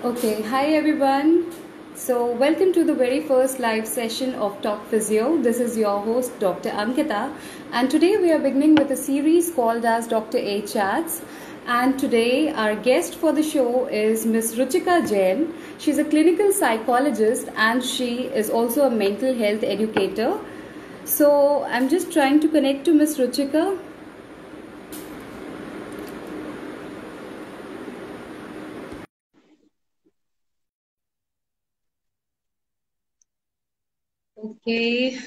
Okay, hi everyone. So, welcome to the very first live session of Talk Physio. This is your host, Dr. Ankita, and today we are beginning with a series called as Dr. A Chats. And today, our guest for the show is Miss Ruchika Jain. She's a clinical psychologist and she is also a mental health educator. So, I'm just trying to connect to Miss Ruchika. Okay.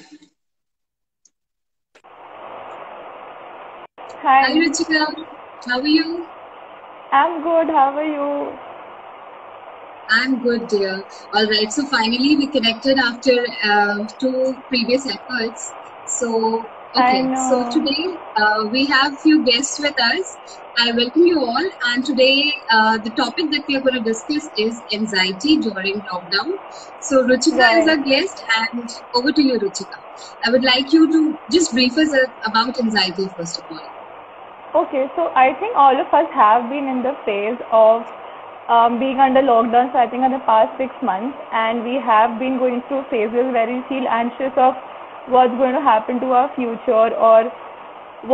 Hi Hi, Ruchika, how are you? I'm good. How are you? I'm good, dear. All right, so finally we connected after two previous efforts. So, I okay, so know. today we have few guests with us. I welcome you all, and today the topic that we are going to discuss is anxiety during lockdown. So, Ruchika is Right. our guest, and over to you, Ruchika. I would like you to just brief us about anxiety first of all. Okay, so I think all of us have been in the phase of being under lockdown, so I think in the past 6 months, and we have been going through phases where we feel anxious of what's going to happen to our future, or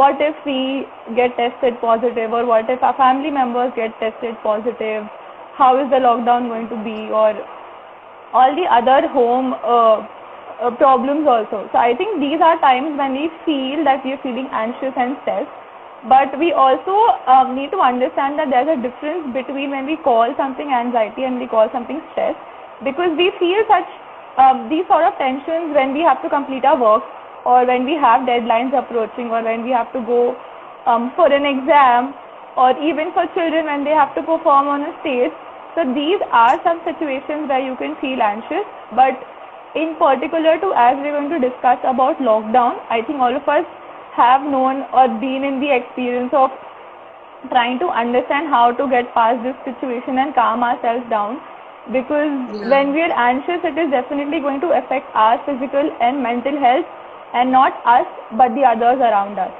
what if we get tested positive, or what if our family members get tested positive, how is the lockdown going to be, or all the other home problems also. So I think these are times when we feel that we are feeling anxious and stressed. But we also need to understand that there's a difference between when we call something anxiety and we call something stress, because we feel such these sort of tensions when we have to complete our work, or when we have deadlines approaching, or when we have to go for an exam, or even for children when they have to perform on a stage. So these are some situations where you can feel anxious, but in particular to, as we're going to discuss about lockdown, I think all of us have known or been in the experience of trying to understand how to get past this situation and calm ourselves down, because Yeah. when we are anxious it is definitely going to affect our physical and mental health, and not us but the others around us.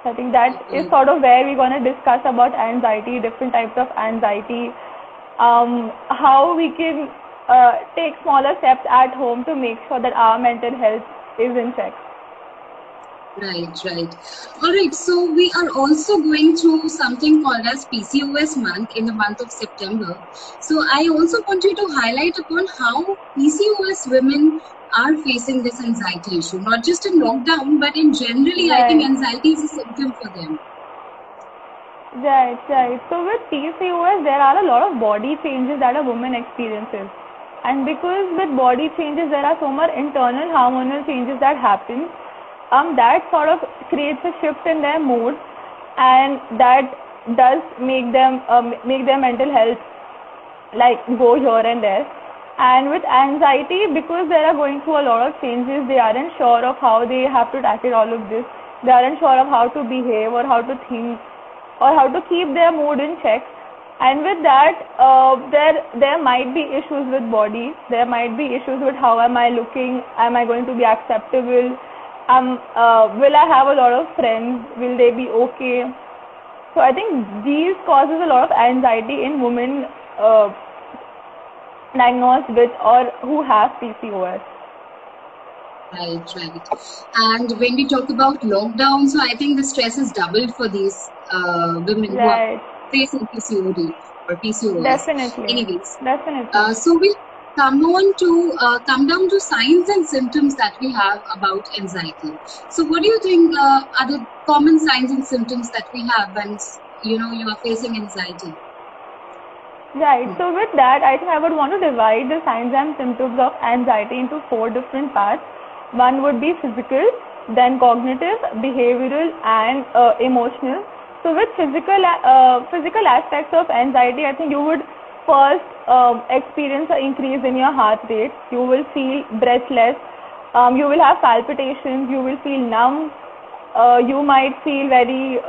I think that is Okay. sort of where we're going to discuss about anxiety, different types of anxiety, how we can take smaller steps at home to make sure that our mental health is in check. Right, right. All right, so we are also going through something called as PCOS month in the month of September. So I also want you to highlight upon how PCOS women are facing this anxiety issue, not just in lockdown, but in generally, I think Right. anxiety is a symptom for them. Right, right. So with PCOS, there are a lot of body changes that a woman experiences. And because with body changes, there are so much internal hormonal changes that happen, that sort of creates a shift in their mood, and that does make their mental health like go here and there. And with anxiety, because they are going through a lot of changes, they aren't sure of how they have to tackle all of this. They aren't sure of how to behave or how to think or how to keep their mood in check. And with that, there might be issues with body. There might be issues with how am I looking? Am I going to be acceptable? Will I have a lot of friends? Will they be okay? So I think these causes a lot of anxiety in women diagnosed with or who have PCOS. Right, right. And when we talk about lockdown, so I think the stress is doubled for these women who are Right. facing PCOD or PCOS. Definitely. Anyways, Definitely. so we come down to signs and symptoms that we have about anxiety. So, what do you think are the common signs and symptoms that we have when you are facing anxiety? Right. So with that, I think I would want to divide the signs and symptoms of anxiety into four different parts. One would be physical, then cognitive, behavioral, and emotional. So with physical aspects of anxiety, I think you would first experience an increase in your heart rate. You will feel breathless. You will have palpitations. You will feel numb. You might feel very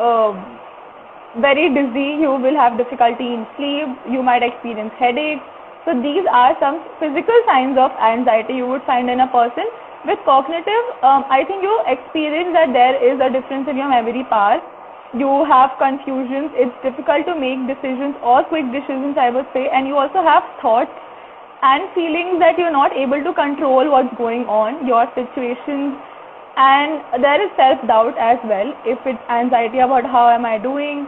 dizzy, you will have difficulty in sleep, you might experience headache. So these are some physical signs of anxiety you would find in a person. With cognitive, I think you experience that there is a difference in your memory power. you have confusions, it's difficult to make decisions or quick decisions, I would say, and you also have thoughts and feelings that you're not able to control what's going on, your situations, and there is self-doubt as well. If it's anxiety about how am I doing,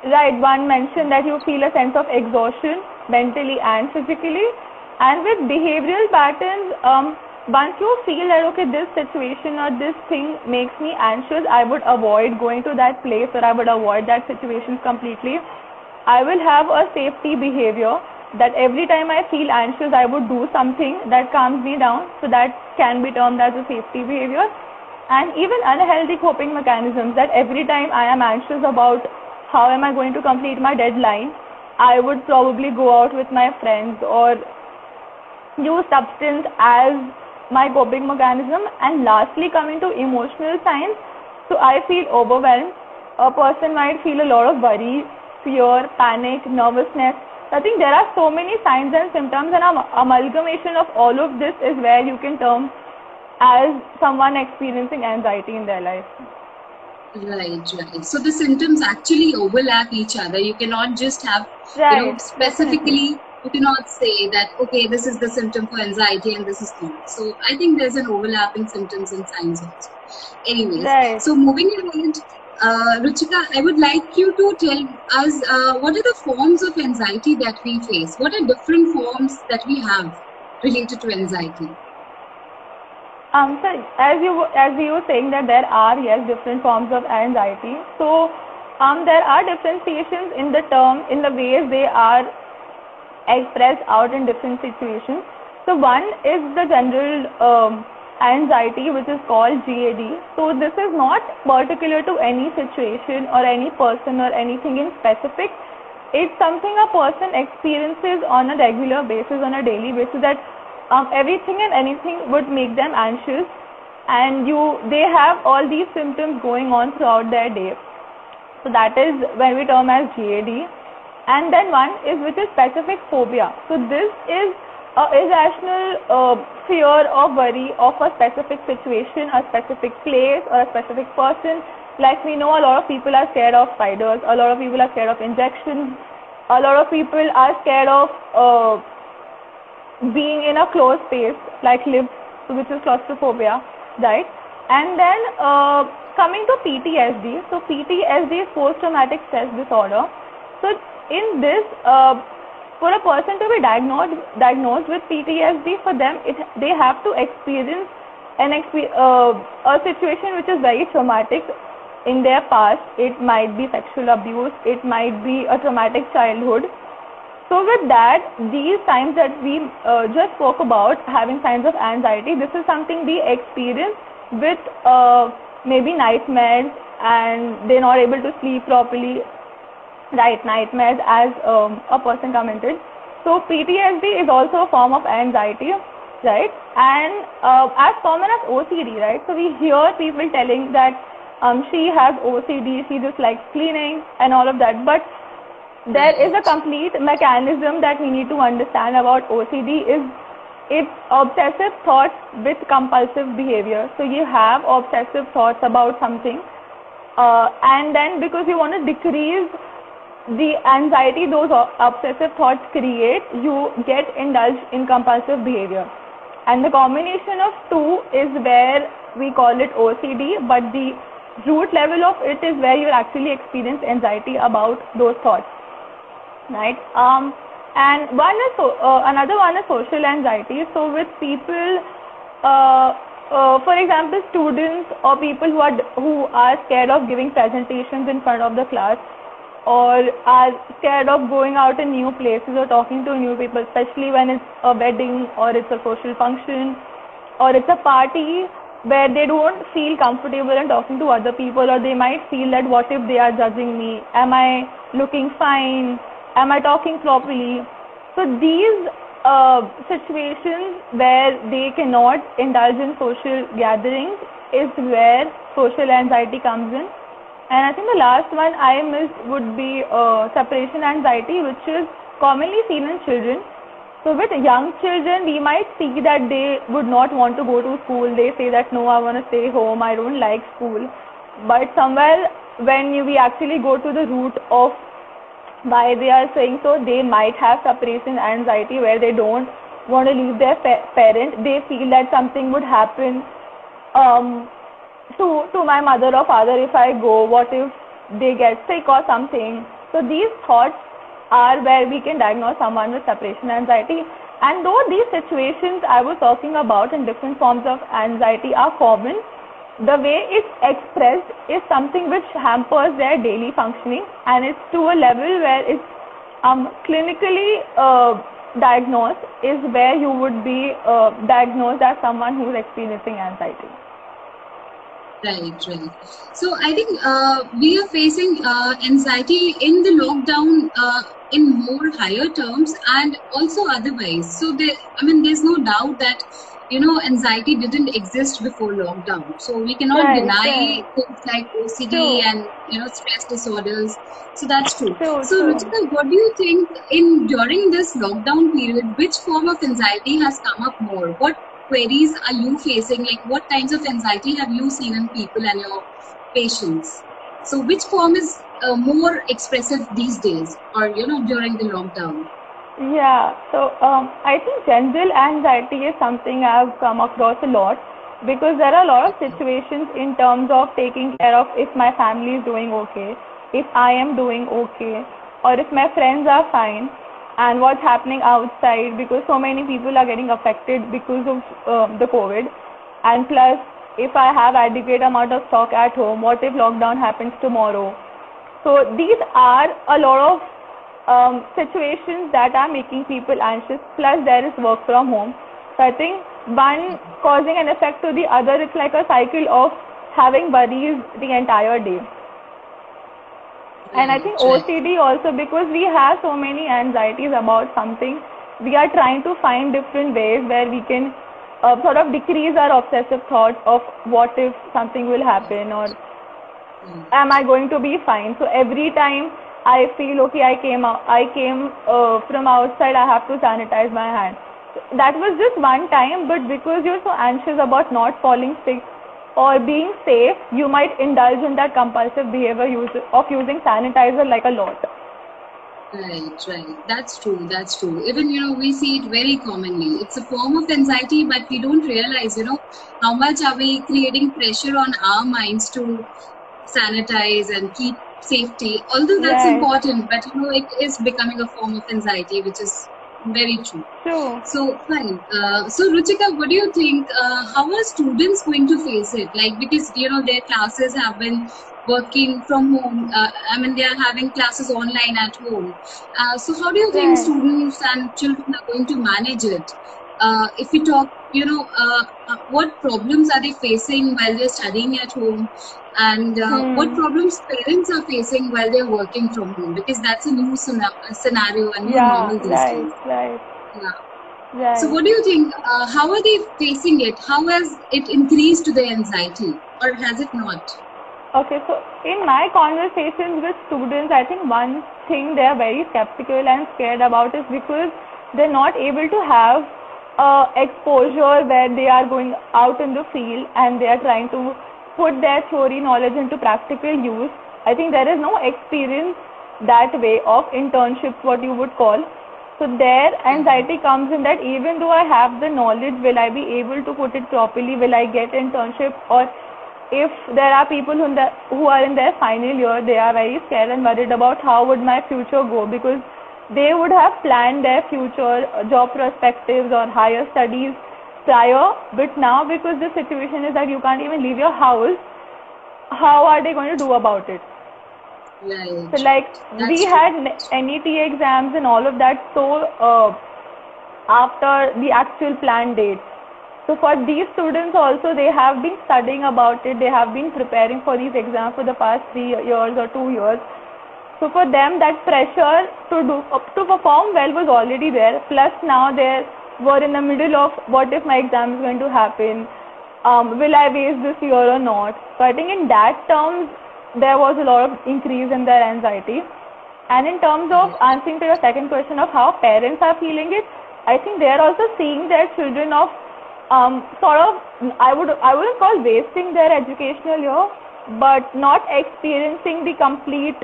right, one mentioned that you feel a sense of exhaustion mentally and physically, and with behavioral patterns, once you feel that okay, this situation or this thing makes me anxious, I would avoid going to that place or I would avoid that situation completely. I will have a safety behavior that every time I feel anxious, I would do something that calms me down. So that can be termed as a safety behavior. And even unhealthy coping mechanisms, that every time I am anxious about how am I going to complete my deadline, I would probably go out with my friends or use substance as my coping mechanism. And lastly, coming to emotional signs, so I feel overwhelmed. A person might feel a lot of worry, fear, panic, nervousness. I think there are so many signs and symptoms, and an amalgamation of all of this is where you can term as someone experiencing anxiety in their life. Right. So the symptoms actually overlap each other. You cannot just have, specifically, you cannot say that, okay, this is the symptom for anxiety and this is not. So I think there's an overlapping symptoms and signs also. Anyways, so moving ahead, Ruchika, I would like you to tell us what are the forms of anxiety that we face? What are different forms that we have related to anxiety? So as you were saying that there are different forms of anxiety. So there are differentiations in the term, in the ways they are expressed out in different situations. So one is the general anxiety, which is called GAD. So this is not particular to any situation or any person or anything in specific. It's something a person experiences on a regular basis, on a daily basis, that everything and anything would make them anxious, and they have all these symptoms going on throughout their day. So that is when we term as GAD. And then one is which is specific phobia. So this is irrational fear or worry of a specific situation, a specific place, or a specific person. Like we know a lot of people are scared of spiders, a lot of people are scared of injections, a lot of people are scared of being in a closed space like lifts, which is claustrophobia, right? And then coming to PTSD. So PTSD is post-traumatic stress disorder. So in this, for a person to be diagnosed with PTSD, for them they have to experience a situation which is very traumatic in their past. It might be sexual abuse, it might be a traumatic childhood. So with that, these signs that we just spoke about, having signs of anxiety, this is something we experience with maybe nightmares, and they're not able to sleep properly, right? Nightmares, as a person commented. So PTSD is also a form of anxiety, right? And as common as OCD, right? So we hear people telling that she has OCD, she just likes cleaning and all of that, but there is a complete mechanism that we need to understand about OCD. It's obsessive thoughts with compulsive behavior. So you have obsessive thoughts about something, and then because you want to decrease the anxiety those obsessive thoughts create, you get indulged in compulsive behavior. And the combination of two is where we call it OCD, but the root level of it is where you actually experience anxiety about those thoughts. Right, and another one is social anxiety. So with people, for example, students or people who are scared of giving presentations in front of the class, or are scared of going out in new places or talking to new people, especially when it's a wedding or it's a social function or it's a party where they don't feel comfortable in talking to other people, or they might feel that what if they are judging me? Am I looking fine? Am I talking properly? So these situations where they cannot indulge in social gatherings is where social anxiety comes in. And I think the last one I missed would be separation anxiety, which is commonly seen in children. So with young children, we might see that they would not want to go to school. They say that, no, I want to stay home, I don't like school. But somewhere when we actually go to the root of why they are saying so, they might have separation anxiety where they don't want to leave their parent. They feel that something would happen to my mother or father if I go. What if they get sick or something? So these thoughts are where we can diagnose someone with separation anxiety. And though these situations I was talking about in different forms of anxiety are common, the way it's expressed is something which hampers their daily functioning, and it's to a level where it's clinically diagnosed is where you would be diagnosed as someone who's experiencing anxiety. Right. So I think we are facing anxiety in the lockdown in more higher terms and also otherwise. So there's no doubt that anxiety didn't exist before lockdown. So we cannot deny things like OCD and stress disorders. So that's true. So Ruchika, what do you think during this lockdown period, which form of anxiety has come up more? What queries are you facing? Like what kinds of anxiety have you seen in people and your patients? So which form is more expressive these days or during the lockdown? Yeah, so I think general anxiety is something I've come across a lot because there are a lot of situations in terms of taking care of if my family is doing okay, if I am doing okay, or if my friends are fine, and what's happening outside because so many people are getting affected because of the COVID. And plus, if I have adequate amount of stock at home, what if lockdown happens tomorrow? So these are a lot of situations that are making people anxious, plus there is work from home. So I think one causing an effect to the other, it's like a cycle of having worries the entire day. And I think OCD also, because we have so many anxieties about something, we are trying to find different ways where we can sort of decrease our obsessive thoughts of what if something will happen or am I going to be fine. So every time I feel okay, I came from outside, I have to sanitize my hand. That was just one time, but because you're so anxious about not falling sick or being safe, you might indulge in that compulsive behavior of using sanitizer like a lot. Right. That's true. Even, we see it very commonly. It's a form of anxiety, but we don't realize, how much are we creating pressure on our minds to sanitize and keep safety. Although that's important, but, it is becoming a form of anxiety, which is very true. So, fine. So, Ruchika, what do you think? How are students going to face it? Like, because, their classes have been working from home. They are having classes online at home. So, how do you think students and children are going to manage it? If we talk, what problems are they facing while they're studying at home? And what problems parents are facing while they're working from home? Because that's a new scenario and new normal these days. Right. So what do you think? How are they facing it? How has it increased their anxiety, or has it not? Okay, so in my conversations with students, I think one thing they are very skeptical and scared about is because they're not able to have exposure where they are going out in the field and they are trying to put their theory knowledge into practical use. I think there is no experience that way of internships, what you would call. So their anxiety comes in that even though I have the knowledge, will I be able to put it properly? Will I get internship? Or if there are people who are in their final year, they are very scared and worried about how would my future go, because they would have planned their future job perspectives or higher studies prior, but now because the situation is that you can't even leave your house, how are they going to do about it? Right. So we had NET exams and all of that, so after the actual planned date. So for these students also, they have been studying about it, they have been preparing for these exams for the past 3 years or 2 years. So for them, that pressure to perform well was already there, plus now they were in the middle of what if my exam is going to happen, will I waste this year or not. So I think in that terms, there was a lot of increase in their anxiety. And in terms of answering to your second question of how parents are feeling it, I think they are also seeing their children of I wouldn't call wasting their educational year, but not experiencing the complete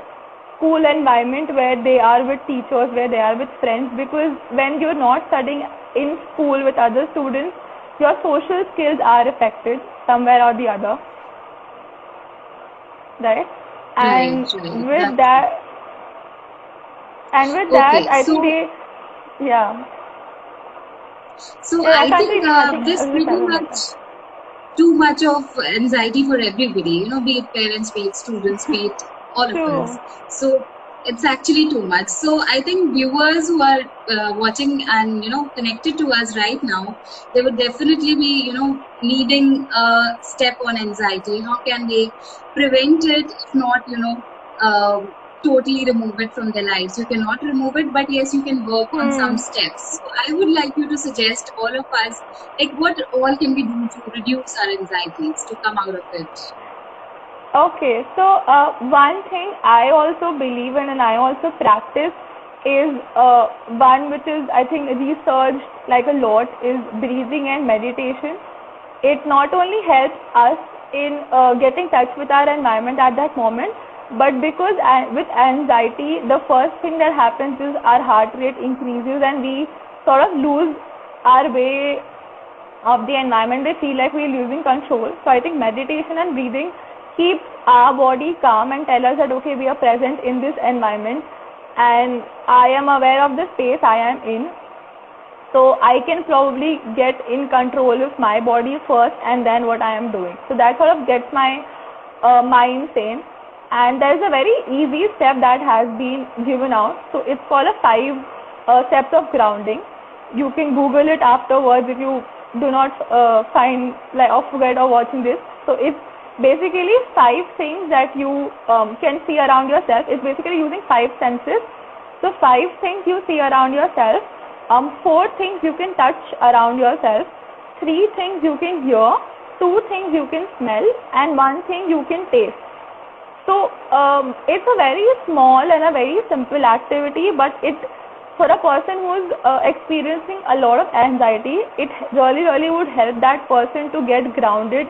school environment where they are with teachers, where they are with friends, because when you're not studying in school with other students, your social skills are affected somewhere or the other, right? And with that, okay, I so, think yeah. so Yeah, I think this I will pretty tell you much better. too much of anxiety for everybody, be it parents, be it students, be it all of us. True. So it's actually too much. So I think viewers who are watching and, connected to us right now, they would definitely be, needing a step on anxiety. How can they prevent it, if not, totally remove it from their lives? You cannot remove it, but yes, you can work on some steps. So I would like you to suggest all of us, like, what all can we do to reduce our anxieties, to come out of it? Okay, so one thing I also believe in and I also practice is one which is, I think, researched like a lot, is breathing and meditation. It not only helps us in getting touch with our environment at that moment, but because with anxiety, the first thing that happens is our heart rate increases and we sort of lose our way of the environment. We feel like we're losing control. So I think meditation and breathing keeps our body calm and tell us that, okay, we are present in this environment and I am aware of the space I am in. So I can probably get in control of my body first and then what I am doing. So that sort of gets my mind sane. And there is a very easy step that has been given out. So it's called a 5 steps of grounding. You can Google it afterwards if you do not find like or forget or watching this. So it's basically 5 things that you can see around yourself. It's basically using 5 senses. So 5 things you see around yourself. 4 things you can touch around yourself, 3 things you can hear, 2 things you can smell, and 1 thing you can taste. So it's a very small and a very simple activity, but it, for a person who is experiencing a lot of anxiety, it really would help that person to get grounded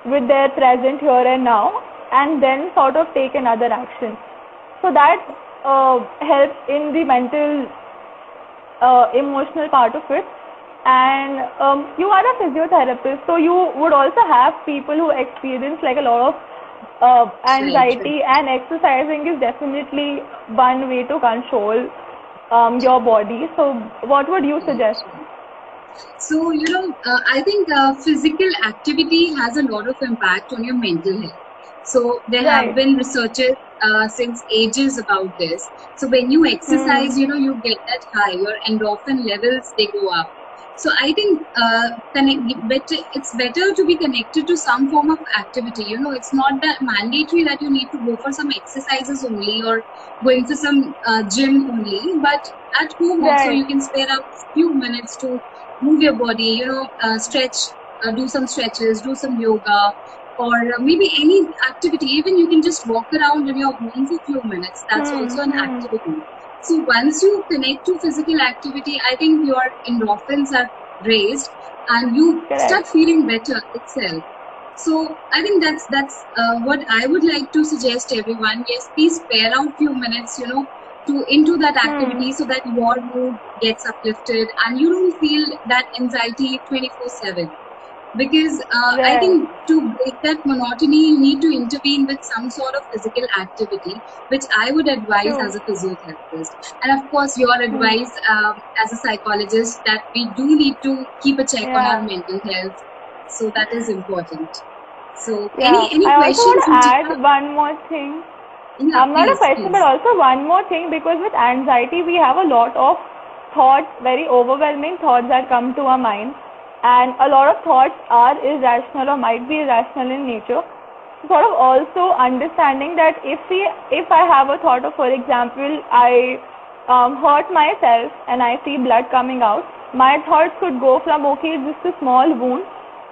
with their present here and now, and then sort of take another action. So that helps in the mental emotional part of it. And you are a physiotherapist, so you would also have people who experience like a lot of anxiety, and exercising is definitely one way to control your body. So what would you suggest? So, I think physical activity has a lot of impact on your mental health. So there have been researches since ages about this. So when you exercise, you get that high, your endorphin levels, they go up. So I think it's better to be connected to some form of activity. It's not that mandatory that you need to go for some exercises only or going for some gym only, but at home also you can spare up a few minutes to move your body, stretch, do some stretches, do some yoga, or maybe any activity. Even you can just walk around in your home for a few minutes. That's also an activity. So once you connect to physical activity, I think your endorphins are raised and you start feeling better itself. So I think that's what I would like to suggest everyone. Yes, please spare out few minutes, into that activity so that your mood gets uplifted and you don't feel that anxiety 24/7. Because I think to break that monotony, you need to intervene with some sort of physical activity, which I would advise as a physiotherapist. And of course, your advice as a psychologist, that we do need to keep a check on our mental health. So that is important. So any I questions? also want to add one more thing. Not a question, but also one more thing, because with anxiety, we have a lot of thoughts, very overwhelming thoughts that come to our mind. And a lot of thoughts are irrational or might be irrational in nature. Sort of also understanding that if I have a thought of, for example, I hurt myself and I see blood coming out, my thoughts could go from, okay, just a small wound,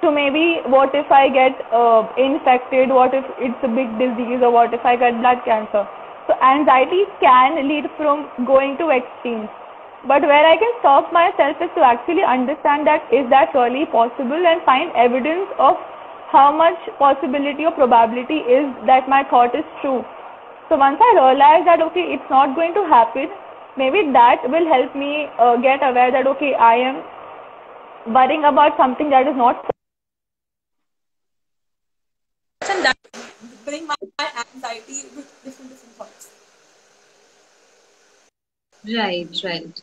to maybe what if I get infected, what if it's a big disease, or what if I get blood cancer. So anxiety can lead from going to extremes. But where I can stop myself is to actually understand that is that really possible, and find evidence of how much possibility or probability is that my thought is true. So once I realize that okay, it's not going to happen, maybe that will help me get aware that okay, I am worrying about something that is not. And that bring my anxiety with different thoughts. Right, right.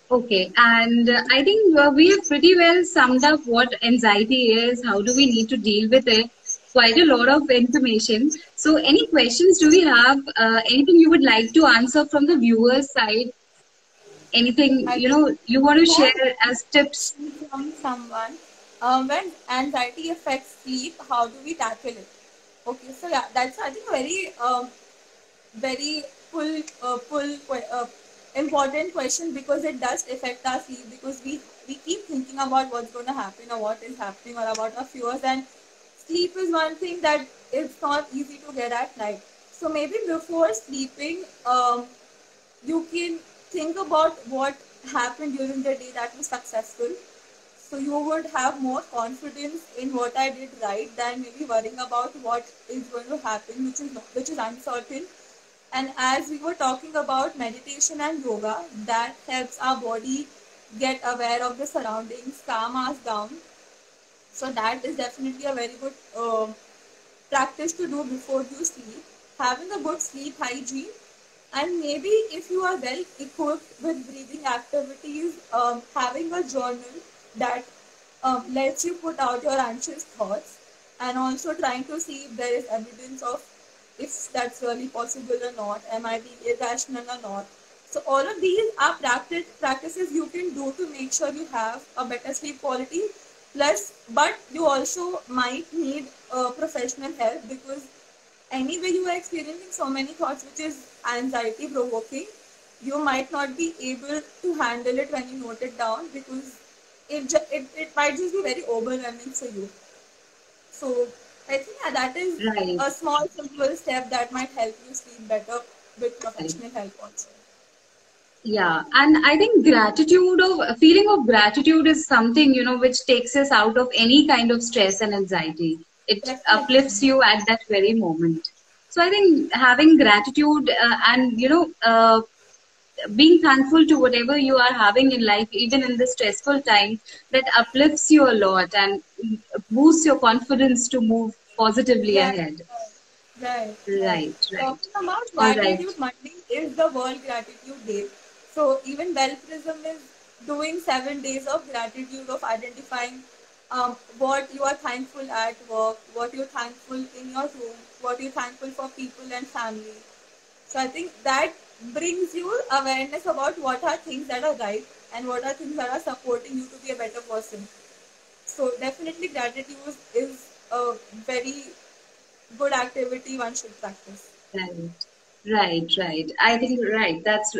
Okay, and I think we have pretty well summed up what anxiety is, how do we need to deal with it. Quite a lot of information. So, any questions do we have? Anything you would like to answer from the viewers' side? Anything I think you want to we have share as tips? from someone. When anxiety affects sleep, how do we tackle it? Okay, so yeah, that's I think very important question because it does affect our sleep because we keep thinking about what's going to happen or what is happening or about our fears, and sleep is one thing that it's not easy to get at night. So maybe before sleeping, you can think about what happened during the day that was successful. So you would have more confidence in what I did right than maybe worrying about what is going to happen, which is uncertain. And as we were talking about meditation and yoga, that helps our body get aware of the surroundings, calm us down. So that is definitely a very good practice to do before you sleep. Having a good sleep hygiene, and maybe if you are well equipped with breathing activities, having a journal that lets you put out your anxious thoughts, and also trying to see if there is evidence of if that's really possible or not, am I being irrational or not. So all of these are practices you can do to make sure you have a better sleep quality. Plus, but you also might need professional help because anyway you are experiencing so many thoughts which is anxiety provoking. You might not be able to handle it when you note it down because it might just be very overwhelming for you. So I think yeah, that is Right. a small simple step that might help you sleep better with Right. professional help also. Yeah, and I think gratitude of a feeling of gratitude is something, which takes us out of any kind of stress and anxiety. It uplifts Definitely. you at that very moment. So I think having gratitude and being thankful to whatever you are having in life, even in the stressful times, that uplifts you a lot and boosts your confidence to move positively Right, ahead. right, right. Right, right. Talking about All right. Gratitude Monday is the World Gratitude Day. So even Bell Prism is doing 7 days of gratitude of identifying what you are thankful at work, what you're thankful in your room, what you're thankful for people and family. So I think that brings you awareness about what are things that are right and what are things that are supporting you to be a better person. So definitely gratitude is a very good activity one should practice. Right, right, right. I think right. That's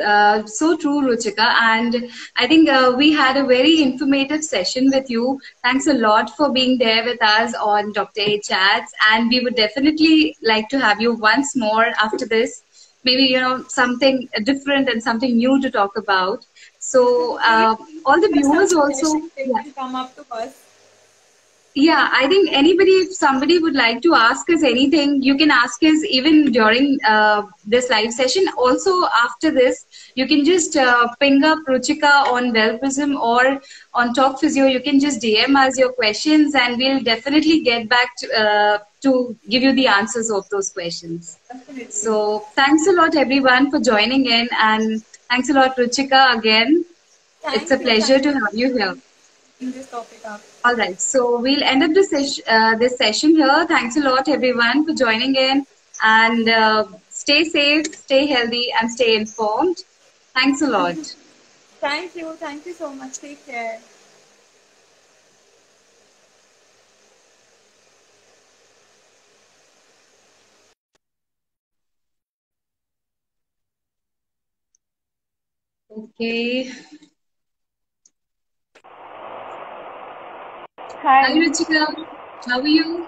so true, Ruchika. And I think we had a very informative session with you. Thanks a lot for being there with us on Dr. A Chats. And we would definitely like to have you once more after this. Maybe, something different and something new to talk about. So, Definitely, all the if some viewers also, suggestions they yeah. can come up to us. Yeah, I think anybody, if somebody would like to ask us anything, you can ask us even during this live session. Also, after this, you can just ping up Ruchika on Wellprism or on Talk Physio. You can just DM us your questions, and we'll definitely get back to give you the answers of those questions. Definitely. So, thanks a lot, everyone, for joining in, and thanks a lot, Ruchika, again. It's a pleasure Thank to you have you for here. bringing this topic up. All right, so we'll end up this session here. Thanks a lot, everyone, for joining in, and stay safe, stay healthy, and stay informed. Thanks a lot. Thank you so much. Take care. Okay. Hi, Hi. Ruchika. How are you?